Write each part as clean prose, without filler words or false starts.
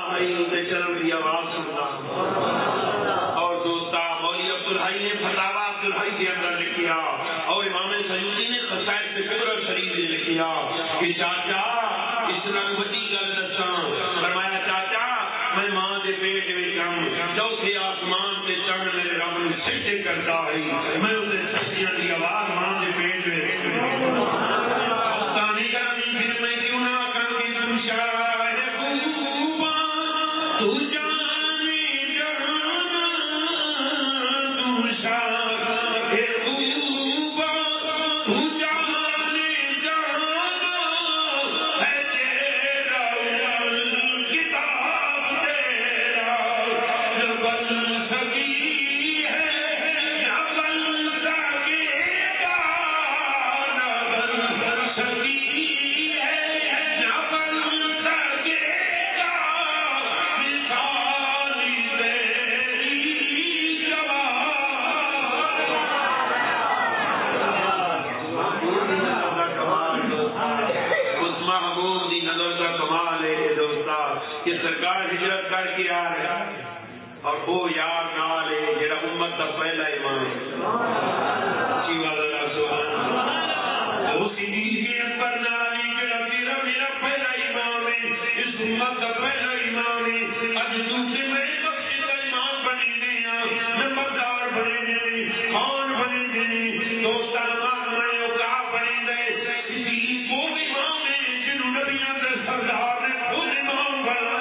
آئی تے چلن دی آواز سنتا اور دوستا مولوی عبدالحی نے فتاوا عبدالحی کے اندر لکھیا اور امام سیوطی نے قصائد کبرى شریف نے لکھیا کہ چاچا اس نال وڈی گل دساں فرمایا چاچا میں ماں دے پیٹ وچ چوتھے آسمان تے چڑھ میرے رب نوں سجدے کردا ہے میں اودے سجدیاں دی آواز ماں دے پیٹ وچ تانی گرامی پھر میں کیوں نہ کر کے تم شاہ خوبا تو جانے جہاں تم شاہ خوبا تو جانے جہاں ہے تیرا کتاب تیرا جبل سگی ہے جبل سگے گا جبل سگی ہے جبل سگے گا مثالی تیری جواب اس محبوب دی نظر کا کمال ہے دوستا کہ سرکار ہجرت کر کے آ رہا اور وہ یار نال ہے جڑا امت کا پہلا امام ہے شیوا اللہ سبحان اللہ وہ صدیق اکبر نال جڑا میرا پہلا امام ہے اس امت کا پہلا امام ہے اج دوسرے میں بخشش کا امام بنے گیا نمبردار بنے گئے خان بنے گئے دوستا میں اوقا بنے گئے صدیق وہ امام ہے جنہوں نبیوں کے سردار نے خود امام بنا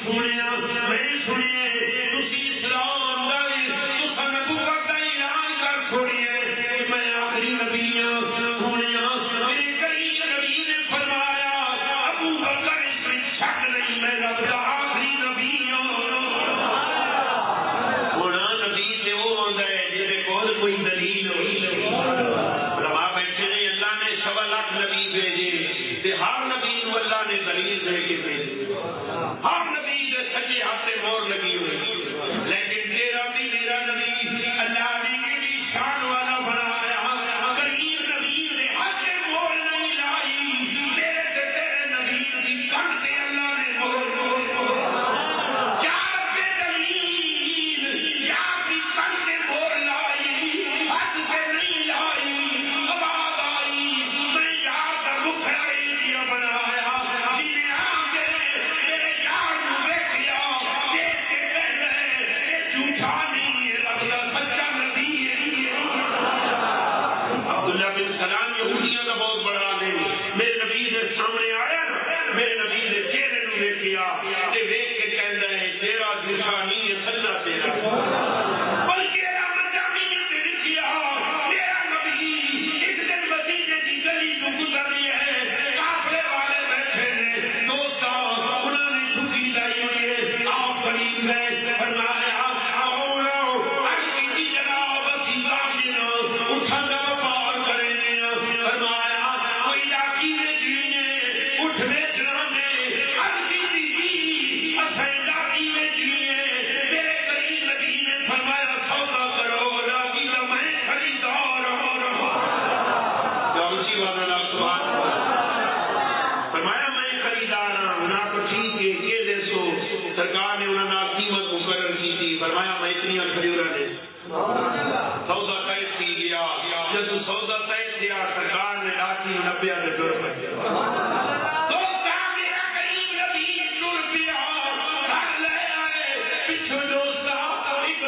سنیا میں سنیے تسی اسلام دا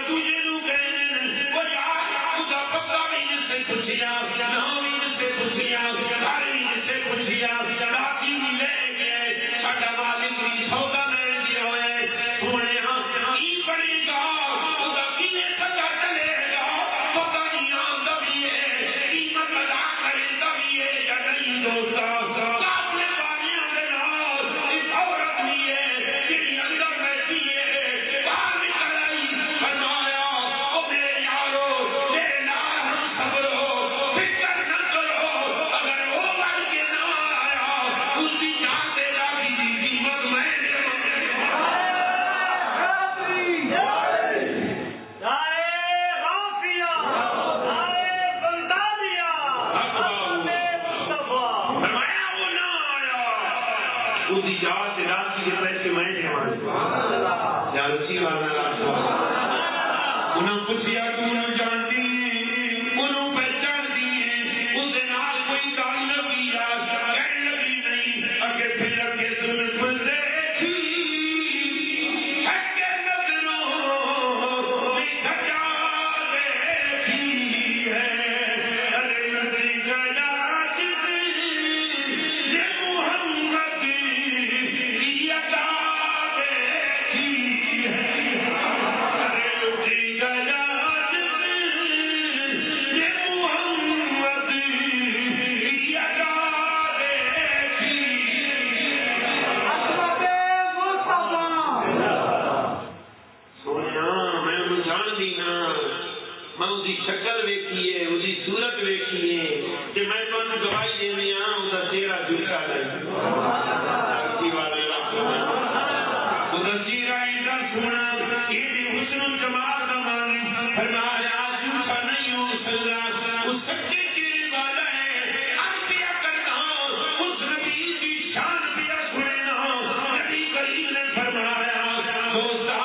تجھے نو کہنے وہ یار خدا پکا بھی جس سے پوچھیا نہ بھی جس سے پوچھیا گھر بھی جس سے پوچھیا راتی بھی لے گئے ساڈا مالک بھی سودا لے گیا ہوئے سونے کی بنے گا خدا کیویں پتہ چلے گا پتہ نہیں آندا بھی ہے قیمت ادا کرے گا بھی ہے یا نہیں دوستا اپنے باریاں دے نال اس عورت بھی ہے جڑی اندر بیٹھی ہے باہر نکل آئی فرمایا او میرے یارو میرے نال ہم صبرو فکر نہ کرو اگر وہ بن کے نہ آیا اس کی جان دے گا کی قیمت میں پیسے میں یا رسی والا انہوں پوچھیا تو انہوں جانتی انہوں پہچان دیے اس دن آج کوئی تعلق کیا کہنے لگی نہیں اگے پھر اگے سن پندے تھی اگے نظروں میں کھجا دیکھی ہے ارے نظری گیا شکل ویکھیے اس کی صورت ویکھیے کہ میں تمہیں گواہی دینے ہاں اس کا چہرہ جھوٹا نہیں ادھر چہرہ سونا یہ حسن جمال کا مانی فرمایا جھوٹا نہیں ہو سکتا اس سچے چہرے والا ہے انبیاء کرنا اس نبی کی شان پیا سننا نبی کریم نے فرمایا دوستا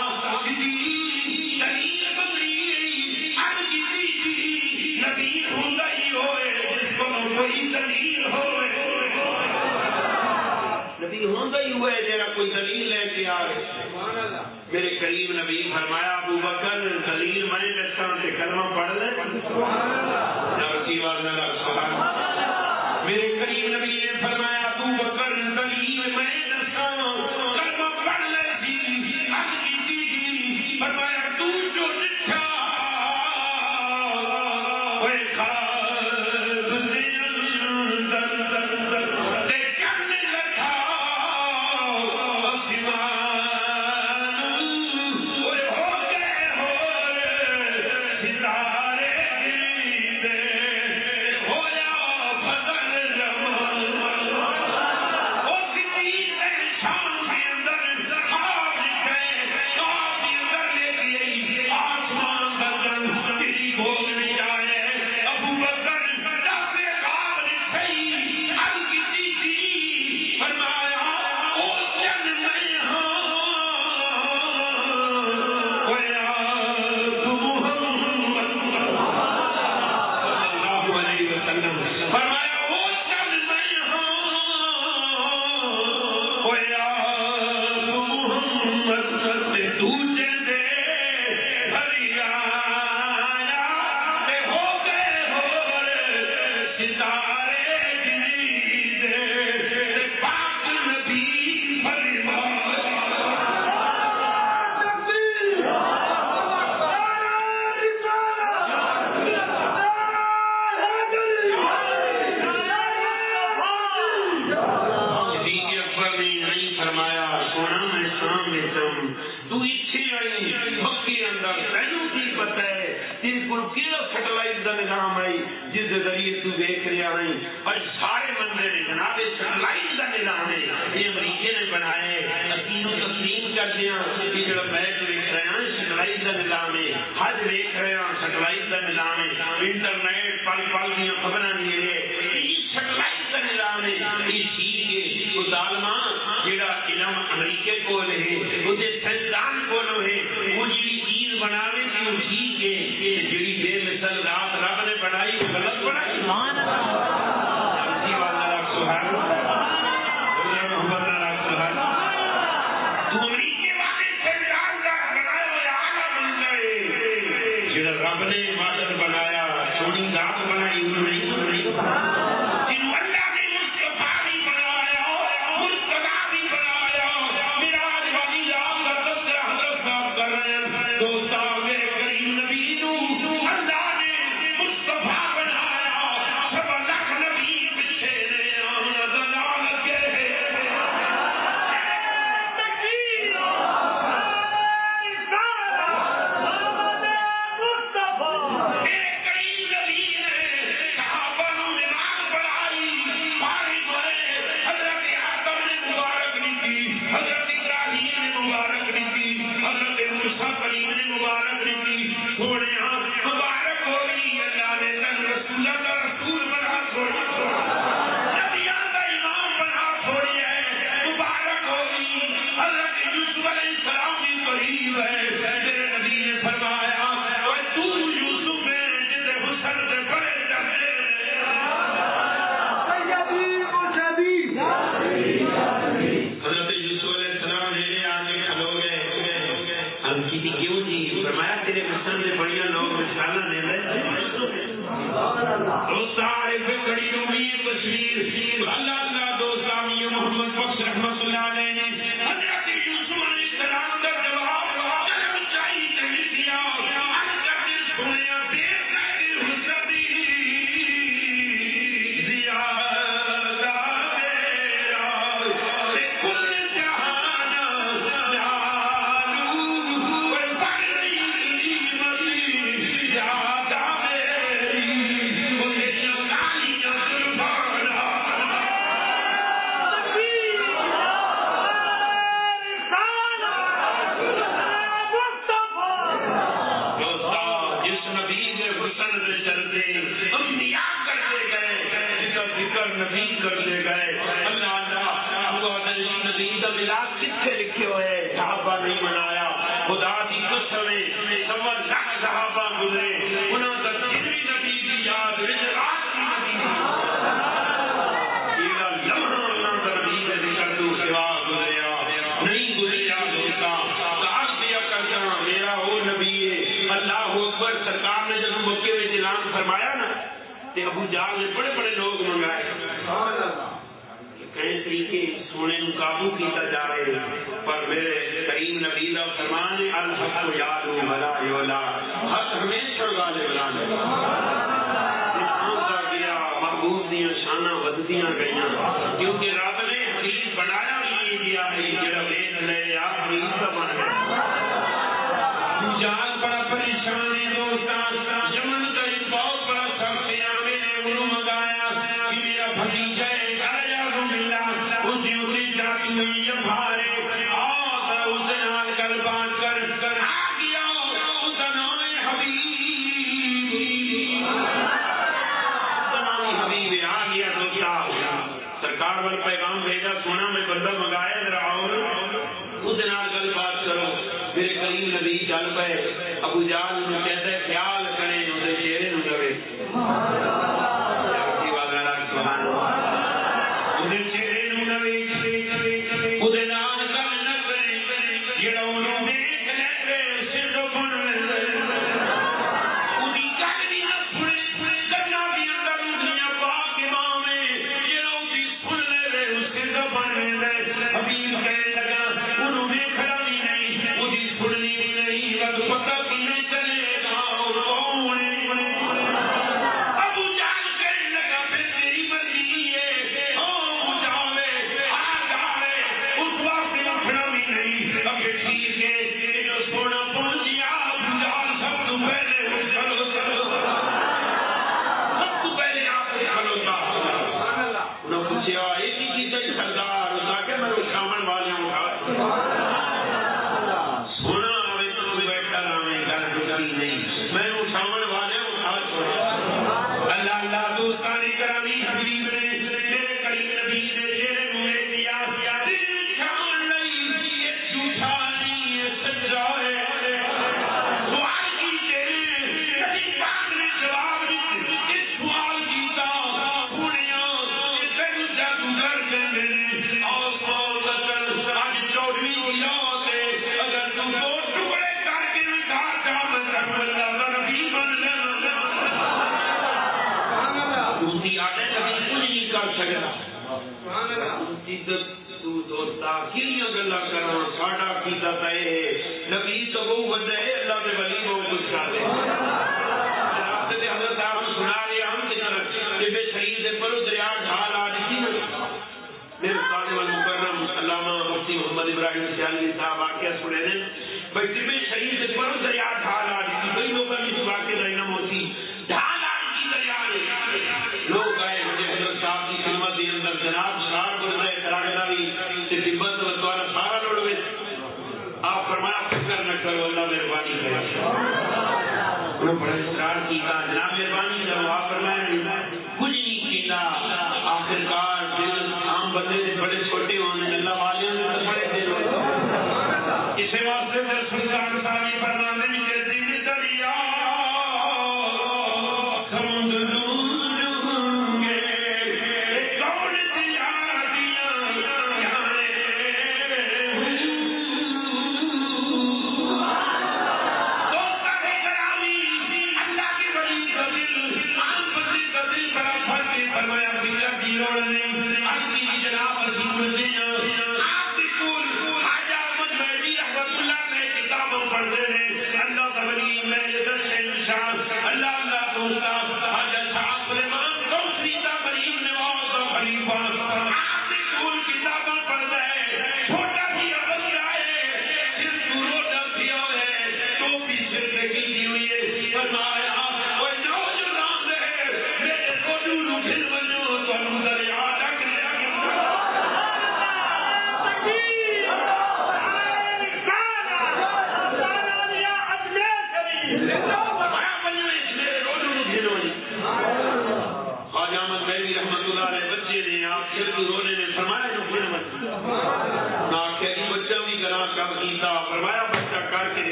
نبی ہوندہ ہی ہوئے جیرا کوئی دلیل لے کے آئے میرے کریم نبی فرمایا ابو بکر دلیل میں دساں تے کلمہ پڑھ لے یا رسول اللہ سبحان میرے کریم نبی نے فرمایا ابو بکر دلیل میں دساں کلمہ پڑھ لے جی عرض کی جی فرمایا تو جو لکھا وہ ابو جہل نے بڑے بڑے لوگ منگائے کئی طریقے سونے نو قابو کیتا جا رہے پر میرے کریم نبی دا فرمان ہے الحق یعلو ولا یعلا حق ہمیشہ غالب رہنا گیا محبوب دیاں شاناں وددیاں گئیاں کیونکہ رب نے حبیب بنایا بھی دیا ہے جڑا ویکھ لے آپ حبیب دا بن گیا جہل بڑا پریشان ہے دوستان یمن کا ایک بہت بڑا شخص ہے میں نے انہوں منگایا کہ میرا بھتیجا ہے سرکار وال پیغام بھیجا سونا میں بندہ منگایا ذرا اور اس گل بات کرو میرے کریم نبی چل پے ابو جہل نے کہتا ہے خیال کریں اندر چہرے نو لوے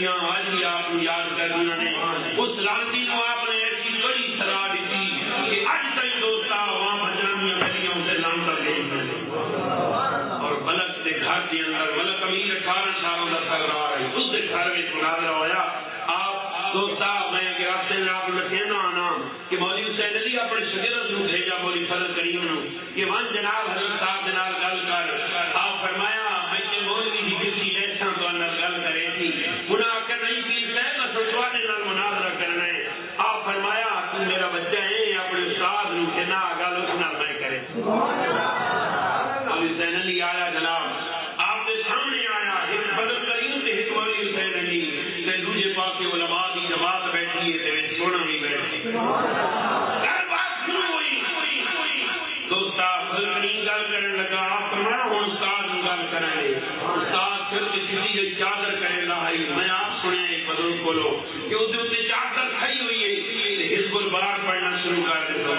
میاں آج بھی آپ کو یاد کر دیا نے اس لانتی کو آپ نے ایسی بڑی سلاح دیتی کہ اج تک دوستا وہاں بجرانیاں گلیاں سے لانتا گئی اور ملک کے گھر کے اندر ملک امیر 18 سالوں کا سردار ہے اس کے گھر میں مناظرہ ہوا آپ دوستا میں راستے میں آپ نے کہنا آنا کہ مولوی حسین علی اپنے شگرد کو بھیجا مولوی فضل کریم نو کہ وہاں جناب حضرت صاحب جناب گل کر آپ فرمایا میں کہ مولوی جی کسی ایسا تو اندر گل کرے تھی انہاں آ کر نہیں پیر صاحب میں سلطوانے نال مناظرہ کرنا ہے آپ فرمایا تو میرا بچہ ہے اپنے استاد نو کہنا گل اس نال میں کرے مولوی حسین علی آیا جناب آپ کے سامنے آیا ایک فضل کریم تے ایک مولوی حسین علی تے دوسرے پاس علماء دی جماعت بیٹھی ہے تے سونا بھی بیٹھی دوستا فضل کریم گل کرنے لگا آپ فرمایا ہوں استاد نو گل کریں گے استاد پھر کسی کی چادر کرے لائی میں آپ سنے ایک بزرگ بولو کہ اس دن چادر کھڑی ہوئی ہے حزب البار پڑھنا شروع کر دیتا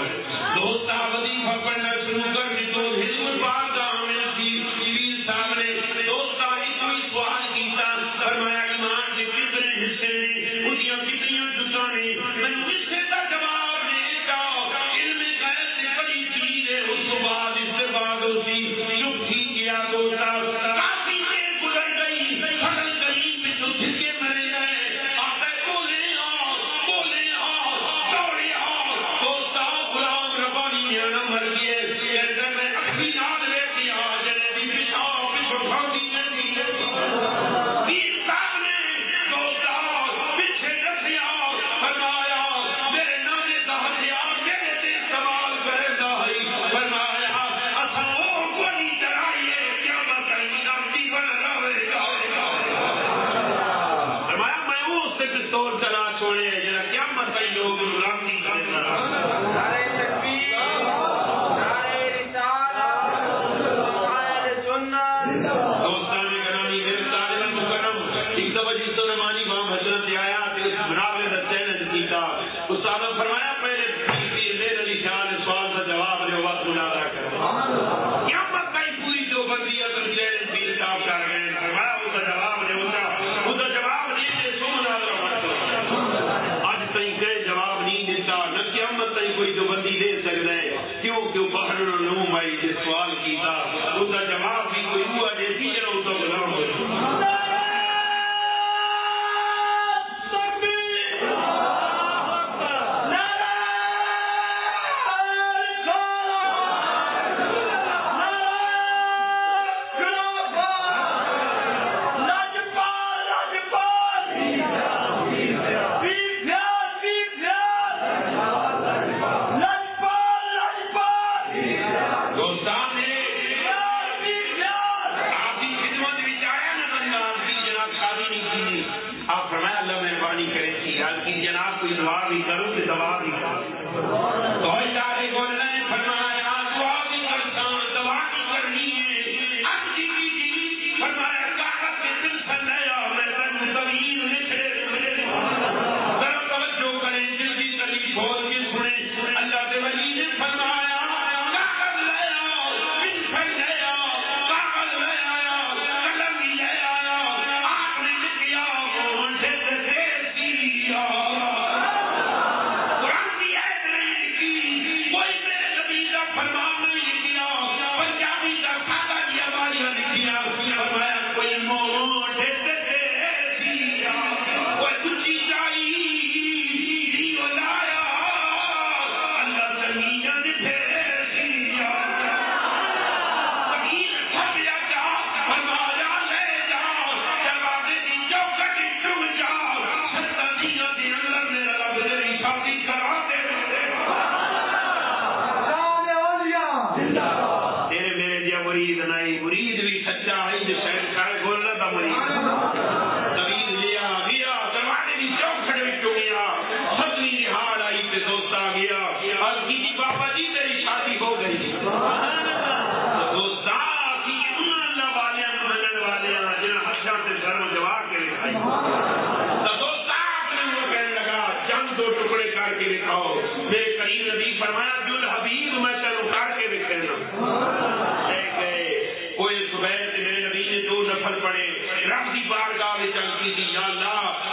دوستا وظیفہ پڑھنا شروع کر دیتا حزب البار کا عامل تھی پیر صاحب نے دوستا ہی کوئی سوال کیتا فرمایا ایمان کے کتنے حصے نے اٹھیاں کتنی جزاں نے میں حصے کا جواب دے جاؤ علم غیب سے بڑی چیز ہے اس کے بعد اس کے بعد اسی چپ تھی گیا دوستا کافی دیر گزر گئی فضل کریم پہ تو دھکے مرے گئے آقا بولے دوڑے دوستا غلام ربانی نیانا مر گئے کہتا میں اپنی یاد لیتی آ جنبی پیشاب پچھو دی پیر صاحب نے دوستا پیچھے رکھیا فرمایا میرے نانے کا ہتھیار میرے تے سوال کرے دائی فرمایا اسا وہ گولی چلائیے کیا بتائیں نامتی بن رہے گا فرمایا میں اس سے پستول چلا چھوڑے جنا کیا بتائیں لوگ نامتی کرے گا نعرہ تکبیر نعرہ رسالت نعرہ سنت دوستان گرامی میرے طالب مکرم ایک دفعہ جس تو رحمانی وہاں حضرت آیا تو اس مناظرے کا چیلنج کیتا استاد نے فرمایا پہلے پیر میر علی شاہ نے سوال کا جواب دے وقت مناظرہ کرو کیا مت کہیں پوری جو بندیت اور چیلنج پیر صاحب کر رہے ہیں فرمایا اس کا جواب دے اس کا جواب دیتے سو مناظرہ مت آج تئیں کہیں جواب نہیں دیتا نہ قیامت تئیں کوئی جو بندی دے سکتا ہے کیوں باہر علوم آئی جس سوال کیتا اس کا جواب بھی کوئی ہوا جیسی جنہوں اس کا غلام ہو دوستان نے آپ کی خدمت بھی چاہے نا بندہ آپ کی جناب شادی نہیں کی آپ فرمایا اللہ مہربانی کرے تھی آپ کی جناب کوئی دعا بھی کرو کہ دعا بھی کرو تو ادارے بولنا ہے فرمایا دعا بھی کرتا دعا بھی کرنی ہے اب جی فرمایا کاغذ کے دل سے لیا میں تن طویل لکھے ذرا توجہ کریں جلدی کلی کھول کے سنیں اللہ کے ولی نے فرمایا مرید بھی سچا ہے جو شہر کھائے بولنا تھا مرید طویل لیا گیا زمانے کی چوک کھڑے بچوں گیا ستویں نہال آئی پہ دوست آ گیا اور کسی بابا جی میری شادی ہو گئی دوستا کی اللہ والے منن والے جنہیں ہتھیاں سے شرم جوا کے لکھائی تو دوستا اپنے وہ کہنے لگا چند دو ٹکڑے کر کے لکھاؤ میرے کریم نبی فرمایا جو الحبیب میں تین اتار کے لکھنا کوئی صبح میرے نبی نے 2 نفل پڑھے رب کی بارگاہ میں چل کی تھی یا اللہ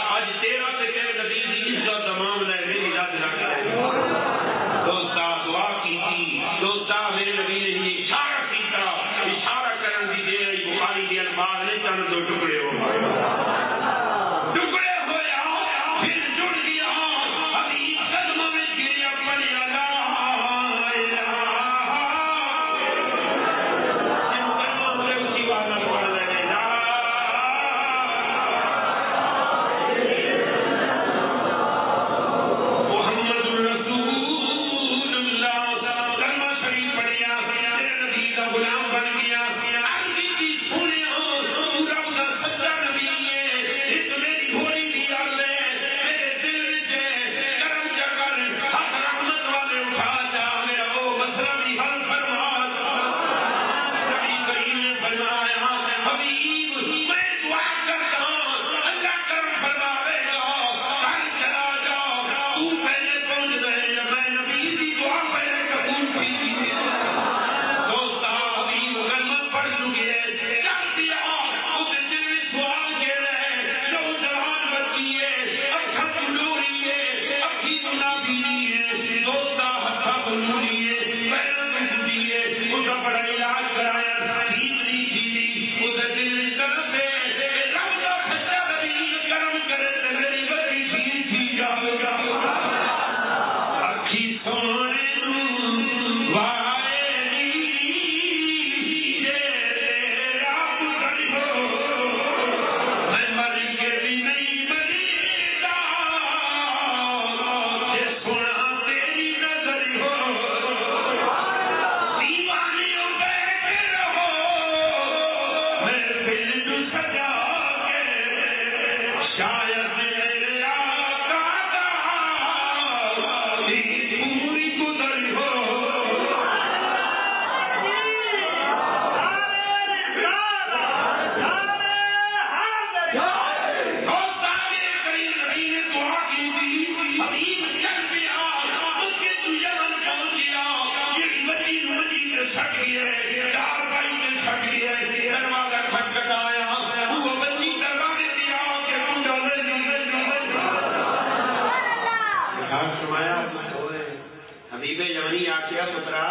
کسی جوانی آخیا پترا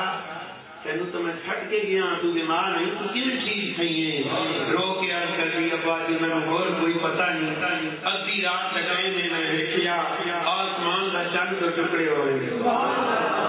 تینوں تو میں تھک کے گیا تو بیمار نہیں تو کن چیز کھائیے رو کے عرض کر دی ابا جی میں اور کوئی پتہ نہیں ادھی رات لگائے میں دیکھیا آسمان کا چند تو ٹکڑے ہوئے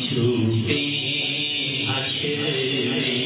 چھوٹے حشر میں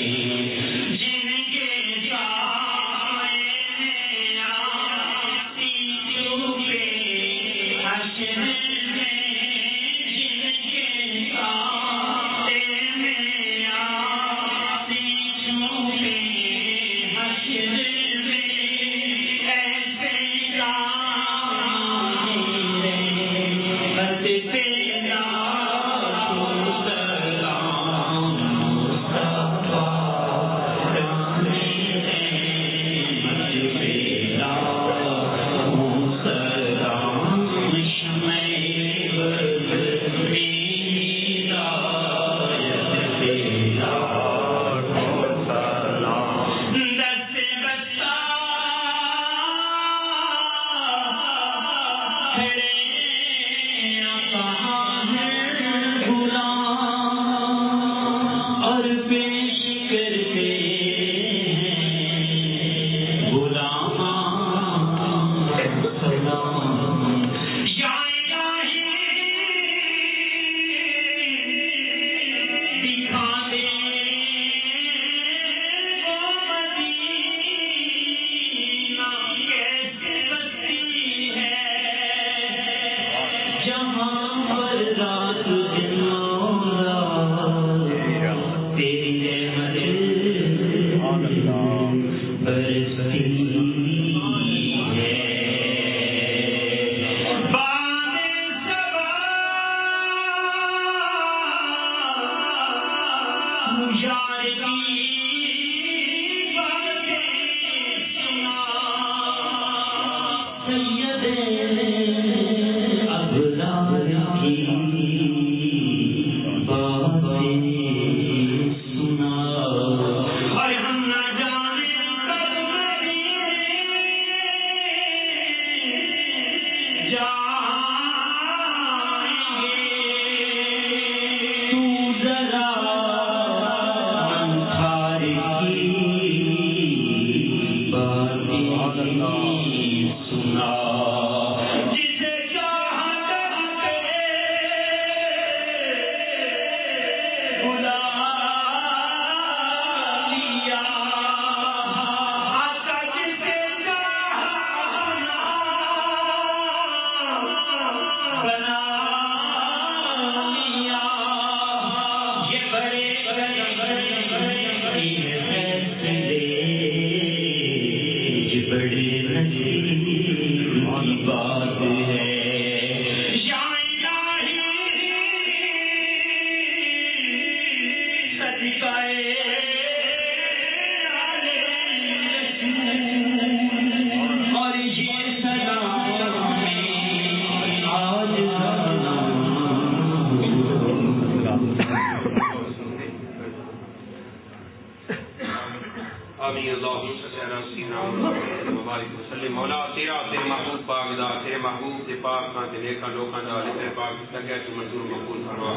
مولا تیرا تیرے محبوب پاک دا تیرے محبوب دے پاک کا تے نیکا لوکاں دا تیرے پاک لگے تو منظور مقبول فرما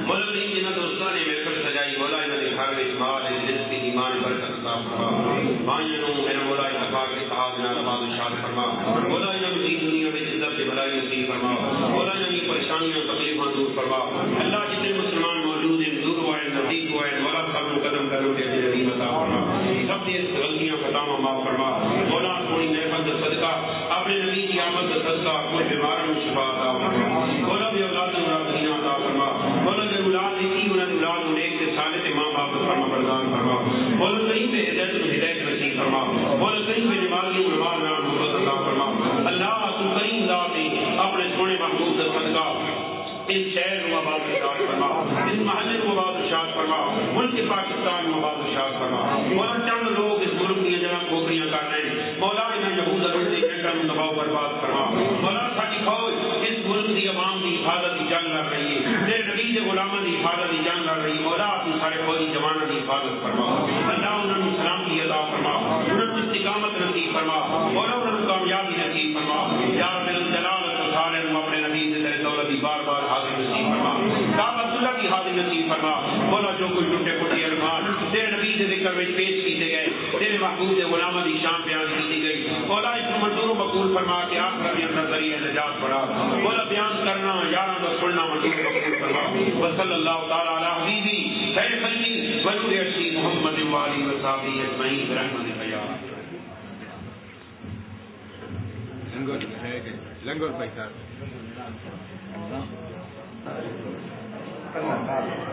مولا دین جنہاں دوستاں نے محفل سجائی مولا انہاں دے گھر وچ مال رزق ایمان برکت عطا فرما بھائیوں نوں میرا مولا اتفاق کے صحاب نال آباد و شاد فرما مولا انہاں نوں دین دنیا وچ عزت تے بھلائی نصیب فرما مولا انہاں دی پریشانیاں تکلیفاں دور فرما اللہ جتنے مسلمان موجود ہیں دور ہوئے نزدیک ہوئے مولا سب کو قدم کرو تے عزت عطا فرما سب دی غلطیاں خطاواں معاف فرما مولا اپنی نعمت صدقہ اپنے نبی کی آمد صدقہ کوئی بیمار میں شفا عطا فرما مولا بھی اولاد راضی عطا فرما مولا جو اولاد کی انہاں اولاد نیک تے صالح تے ماں باپ فرما بردار فرما مولا صحیح پہ ہدایت نصیب فرما مولا صحیح پہ نمازی نماز نام محبت عطا فرما اللہ تو کریم ذات اپنے سونے محبوب کا صدقہ اس شہر کو آباد شاد فرما اس محلے کو آباد شاد فرما ملک پاکستان کو آباد شاد فرما مولا چند لوگ اس ملک کی جگہ کھوپڑیاں کر رہے ہیں مولا انہیں یہود اگڑتی جنگل میں دباؤ برباد فرما مولا ساری فوج اس ملک کی عوام کی حفاظت کی جنگ لڑ رہی ہے تیرے نبی کے غلاموں کی حفاظت کی جنگ لڑ رہی ہے مولا اپنے سارے فوجی جوانوں کی حفاظت فرما اللہ انہوں نے سلامتی عطا فرما انہوں نے استقامت نصیب فرما مولا انہوں نے کامیابی نصیب فرما یا رب الجلال والسلام اپنے نبی سے تیرے دولت بار بار حاضر نصیب فرما دعوت اللہ کی حاضر نصیب فرما مولا جو کوئی ٹوٹے پھوٹے ارمان تیرے نبی کے ذکر میں پیش کیے گئے تیرے محبوب کے غلاموں کی شان بیان کی گئی مولا اس کو منظور و مقبول فرما کے آپ کا بھی اندر ذریعہ نجات بڑھا مولا بیان کرنا یاروں کو سننا منظور و مقبول فرما وصلی اللہ تعالی علی حبیبی خیر خلقی ونور عرشی محمد والی وصحبہ اجمعین برحمتک یا لنگر بھائی صاحب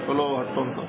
چلو ہٹوں تو